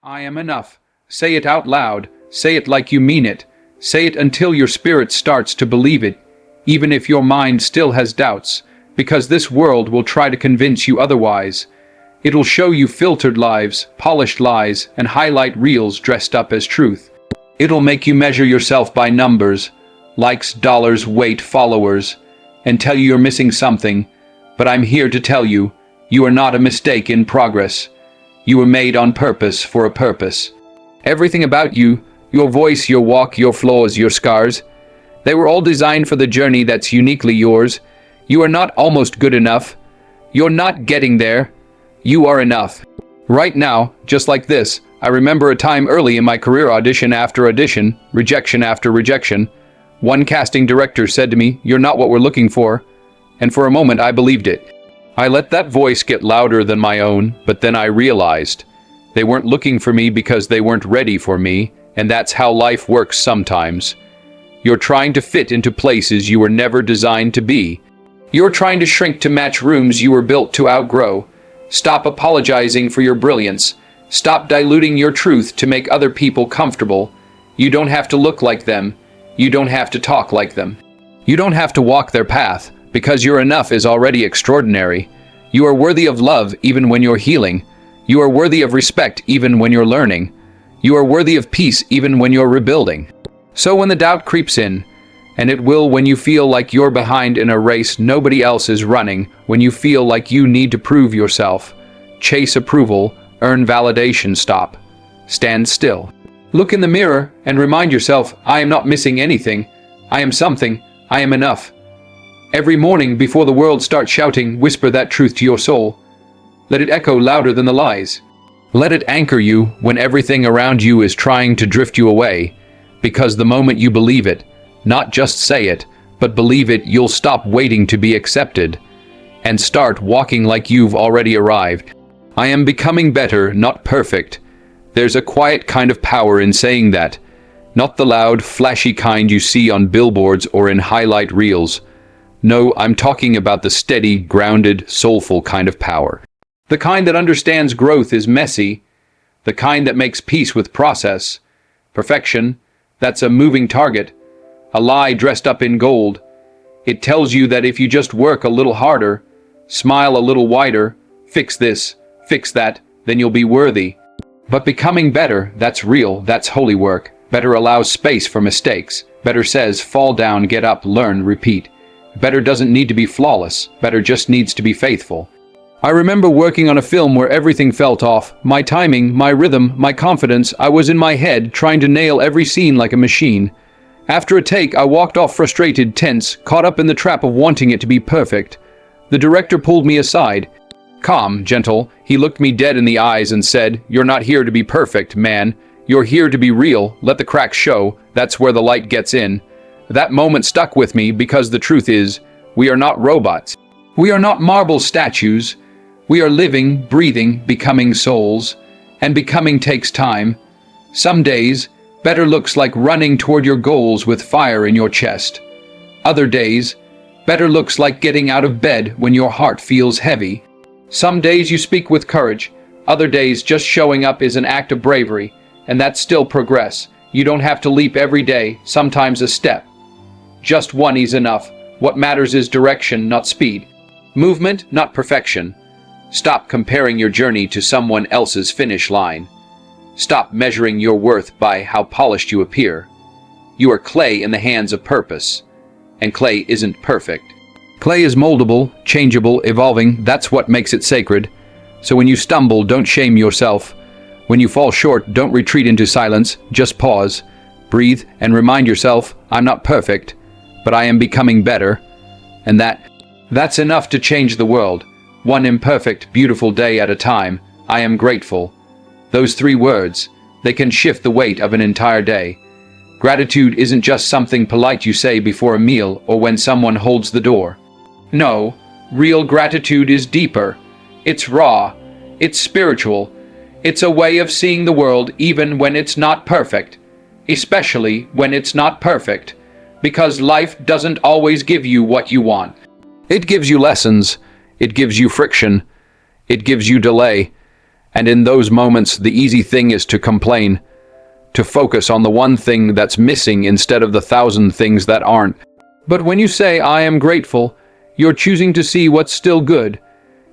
I am enough. Say it out loud. Say it like you mean it. Say it until your spirit starts to believe it, even if your mind still has doubts, because this world will try to convince you otherwise. It'll show you filtered lives, polished lies, and highlight reels dressed up as truth. It'll make you measure yourself by numbers, likes, dollars, weight, followers, and tell you you're missing something. But I'm here to tell you, you are not a mistake in progress. You were made on purpose for a purpose. Everything about you, your voice, your walk, your flaws, your scars, they were all designed for the journey that's uniquely yours. You are not almost good enough. You're not getting there. You are enough. Right now, just like this, I remember a time early in my career, audition after audition, rejection after rejection. One casting director said to me, "You're not what we're looking for." And for a moment I believed it. I let that voice get louder than my own, but then I realized they weren't looking for me because they weren't ready for me, and that's how life works sometimes. You're trying to fit into places you were never designed to be. You're trying to shrink to match rooms you were built to outgrow. Stop apologizing for your brilliance. Stop diluting your truth to make other people comfortable. You don't have to look like them. You don't have to talk like them. You don't have to walk their path, because your enough is already extraordinary. You are worthy of love even when you're healing. You are worthy of respect even when you're learning. You are worthy of peace even when you're rebuilding. So when the doubt creeps in, and it will when you feel like you're behind in a race nobody else is running, when you feel like you need to prove yourself, chase approval, earn validation, stop. Stand still. Look in the mirror and remind yourself, I am not missing anything. I am something. I am enough. Every morning before the world starts shouting, whisper that truth to your soul. Let it echo louder than the lies. Let it anchor you when everything around you is trying to drift you away, because the moment you believe it, not just say it, but believe it, you'll stop waiting to be accepted and start walking like you've already arrived. I am becoming better, not perfect. There's a quiet kind of power in saying that, not the loud, flashy kind you see on billboards or in highlight reels. No, I'm talking about the steady, grounded, soulful kind of power. The kind that understands growth is messy, the kind that makes peace with process. Perfection, that's a moving target, a lie dressed up in gold. It tells you that if you just work a little harder, smile a little wider, fix this, fix that, then you'll be worthy. But becoming better, that's real, that's holy work. Better allows space for mistakes. Better says, fall down, get up, learn, repeat. Better doesn't need to be flawless. Better just needs to be faithful. I remember working on a film where everything felt off. My timing, my rhythm, my confidence. I was in my head, trying to nail every scene like a machine. After a take, I walked off frustrated, tense, caught up in the trap of wanting it to be perfect. The director pulled me aside. Calm, gentle, he looked me dead in the eyes and said, "You're not here to be perfect, man. You're here to be real. Let the cracks show. That's where the light gets in." That moment stuck with me because the truth is, we are not robots. We are not marble statues. We are living, breathing, becoming souls. And becoming takes time. Some days, better looks like running toward your goals with fire in your chest. Other days, better looks like getting out of bed when your heart feels heavy. Some days you speak with courage. Other days, just showing up is an act of bravery. And that's still progress. You don't have to leap every day, sometimes a step. Just one is enough. What matters is direction, not speed. Movement, not perfection. Stop comparing your journey to someone else's finish line. Stop measuring your worth by how polished you appear. You are clay in the hands of purpose. And clay isn't perfect. Clay is moldable, changeable, evolving. That's what makes it sacred. So when you stumble, don't shame yourself. When you fall short, don't retreat into silence. Just pause, breathe, and remind yourself, I'm not perfect, but I am becoming better. And that's enough to change the world. One imperfect, beautiful day at a time. I am grateful. Those 3 words, they can shift the weight of an entire day. Gratitude isn't just something polite you say before a meal or when someone holds the door. No, real gratitude is deeper. It's raw. It's spiritual. It's a way of seeing the world even when it's not perfect. Especially when it's not perfect. Because life doesn't always give you what you want. It gives you lessons. It gives you friction. It gives you delay. And in those moments, the easy thing is to complain, to focus on the one thing that's missing instead of the thousand things that aren't. But when you say, I am grateful, you're choosing to see what's still good.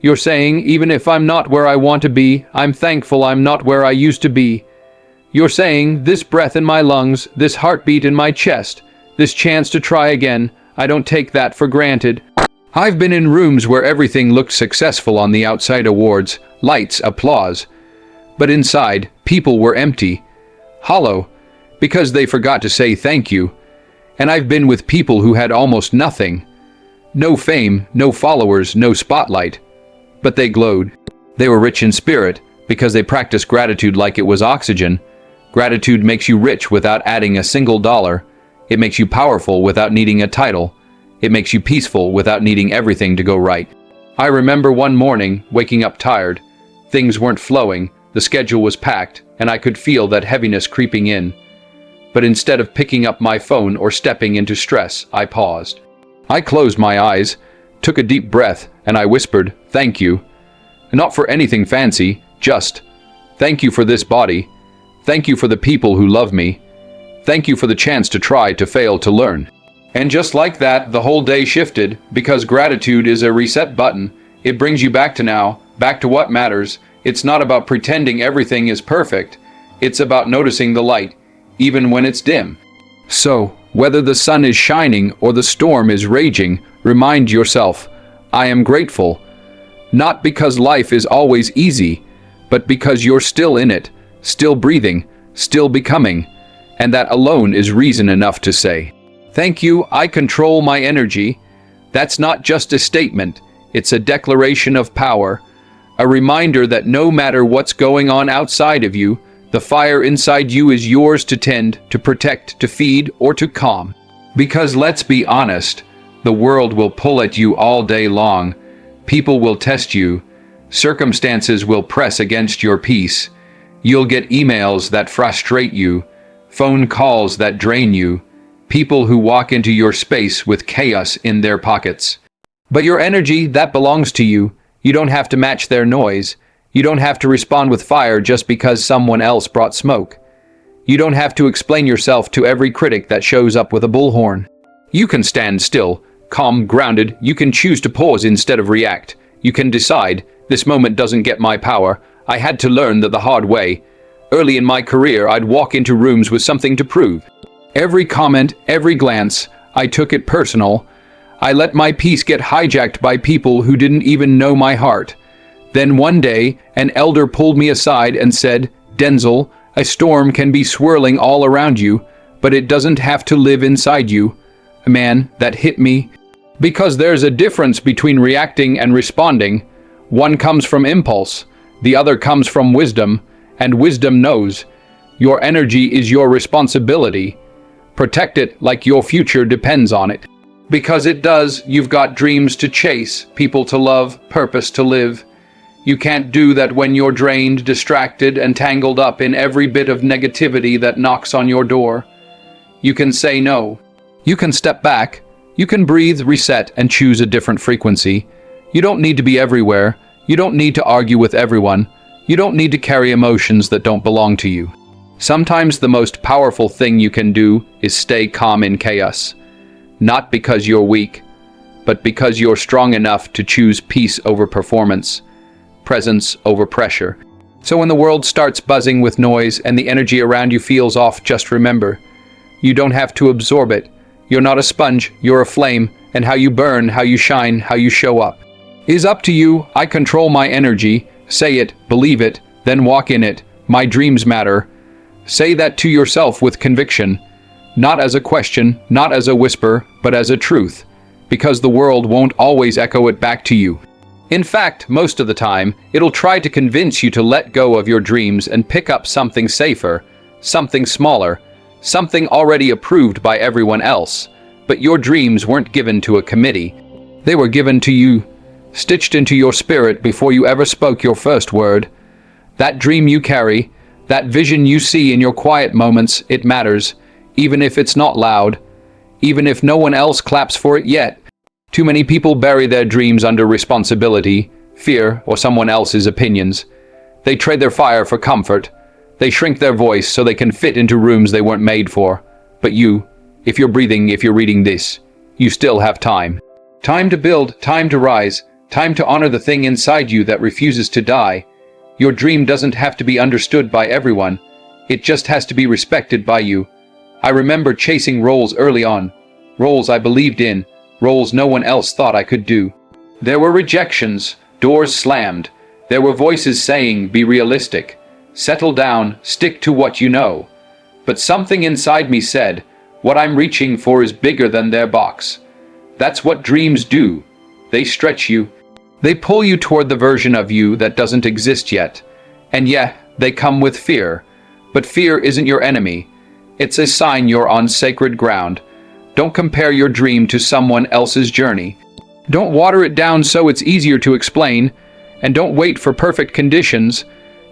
You're saying, even if I'm not where I want to be, I'm thankful I'm not where I used to be. You're saying, this breath in my lungs, this heartbeat in my chest, this chance to try again, I don't take that for granted. I've been in rooms where everything looked successful on the outside: awards, lights, applause. But inside, people were empty, hollow, because they forgot to say thank you. And I've been with people who had almost nothing. No fame, no followers, no spotlight. But they glowed. They were rich in spirit because they practiced gratitude like it was oxygen. Gratitude makes you rich without adding a single dollar. It makes you powerful without needing a title. It makes you peaceful without needing everything to go right. I remember one morning waking up tired. Things weren't flowing, the schedule was packed, and I could feel that heaviness creeping in. But instead of picking up my phone or stepping into stress, I paused. I closed my eyes, took a deep breath, and I whispered, thank you. Not for anything fancy, just, thank you for this body. Thank you for the people who love me. Thank you for the chance to try, to fail, to learn. And just like that, the whole day shifted, because gratitude is a reset button. It brings you back to now, back to what matters. It's not about pretending everything is perfect. It's about noticing the light, even when it's dim. So, whether the sun is shining or the storm is raging, remind yourself, I am grateful. Not because life is always easy, but because you're still in it, still breathing, still becoming. And that alone is reason enough to say, thank you, I control my energy. That's not just a statement, it's a declaration of power. A reminder that no matter what's going on outside of you, the fire inside you is yours to tend, to protect, to feed, or to calm. Because let's be honest, the world will pull at you all day long. People will test you. Circumstances will press against your peace. You'll get emails that frustrate you, phone calls that drain you, people who walk into your space with chaos in their pockets. But your energy, that belongs to you. You don't have to match their noise. You don't have to respond with fire just because someone else brought smoke. You don't have to explain yourself to every critic that shows up with a bullhorn. You can stand still, calm, grounded. You can choose to pause instead of react. You can decide, this moment doesn't get my power. I had to learn that the hard way. Early in my career, I'd walk into rooms with something to prove. Every comment, every glance, I took it personal. I let my peace get hijacked by people who didn't even know my heart. Then one day, an elder pulled me aside and said, Denzel, a storm can be swirling all around you, but it doesn't have to live inside you. Man, that hit me. Because there's a difference between reacting and responding. One comes from impulse, the other comes from wisdom, and wisdom knows. Your energy is your responsibility. Protect it like your future depends on it. Because it does. You've got dreams to chase, people to love, purpose to live. You can't do that when you're drained, distracted, and tangled up in every bit of negativity that knocks on your door. You can say no. You can step back. You can breathe, reset, and choose a different frequency. You don't need to be everywhere. You don't need to argue with everyone. You don't need to carry emotions that don't belong to you. Sometimes the most powerful thing you can do is stay calm in chaos. Not because you're weak, but because you're strong enough to choose peace over performance, presence over pressure. So when the world starts buzzing with noise and the energy around you feels off, just remember, you don't have to absorb it. You're not a sponge, you're a flame, and how you burn, how you shine, how you show up is up to you. I control my energy. Say it, believe it, then walk in it. My dreams matter. Say that to yourself with conviction, not as a question, not as a whisper, but as a truth, because the world won't always echo it back to you. In fact, most of the time, it'll try to convince you to let go of your dreams and pick up something safer, something smaller, something already approved by everyone else. But your dreams weren't given to a committee. They were given to you, stitched into your spirit before you ever spoke your first word. That dream you carry, that vision you see in your quiet moments, it matters, even if it's not loud, even if no one else claps for it yet. Too many people bury their dreams under responsibility, fear, or someone else's opinions. They trade their fire for comfort. They shrink their voice so they can fit into rooms they weren't made for. But you, if you're breathing, if you're reading this, you still have time. Time to build, time to rise, time to honor the thing inside you that refuses to die. Your dream doesn't have to be understood by everyone. It just has to be respected by you. I remember chasing roles early on. Roles I believed in. Roles no one else thought I could do. There were rejections, doors slammed. There were voices saying, be realistic. Settle down, stick to what you know. But something inside me said, what I'm reaching for is bigger than their box. That's what dreams do. They stretch you. They pull you toward the version of you that doesn't exist yet. And yeah, they come with fear. But fear isn't your enemy. It's a sign you're on sacred ground. Don't compare your dream to someone else's journey. Don't water it down so it's easier to explain. And don't wait for perfect conditions.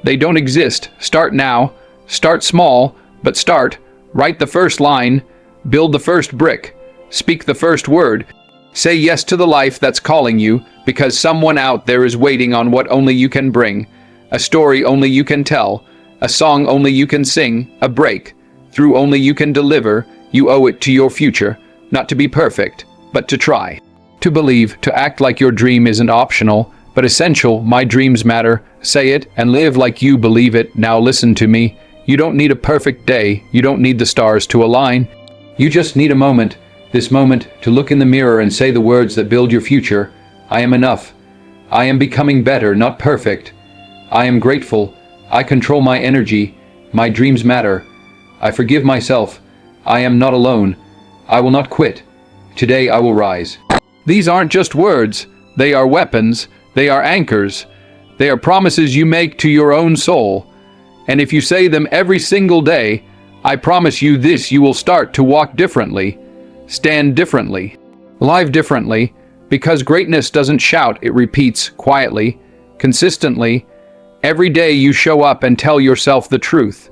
They don't exist. Start now. Start small, but start. Write the first line. Build the first brick. Speak the first word. Say yes to the life that's calling you, because someone out there is waiting on what only you can bring. A story only you can tell. A song only you can sing. A break through only you can deliver. You owe it to your future, not to be perfect, but to try. To believe, to act like your dream isn't optional, but essential. My dreams matter. Say it and live like you believe it. Now listen to me. You don't need a perfect day. You don't need the stars to align. You just need a moment. This moment to look in the mirror and say the words that build your future. I am enough. I am becoming better, not perfect. I am grateful. I control my energy. My dreams matter. I forgive myself. I am not alone. I will not quit. Today I will rise. These aren't just words. They are weapons. They are anchors. They are promises you make to your own soul. And if you say them every single day, I promise you this, you will start to walk differently. Stand differently, live differently, because greatness doesn't shout, it repeats quietly, consistently. Every day you show up and tell yourself the truth.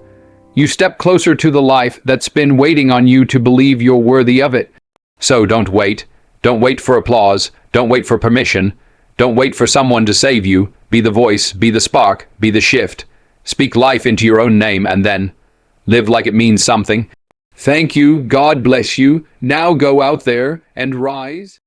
You step closer to the life that's been waiting on you to believe you're worthy of it. So don't wait. Don't wait for applause. Don't wait for permission. Don't wait for someone to save you. Be the voice, be the spark, be the shift. Speak life into your own name and then live like it means something. Thank you. God bless you. Now go out there and rise.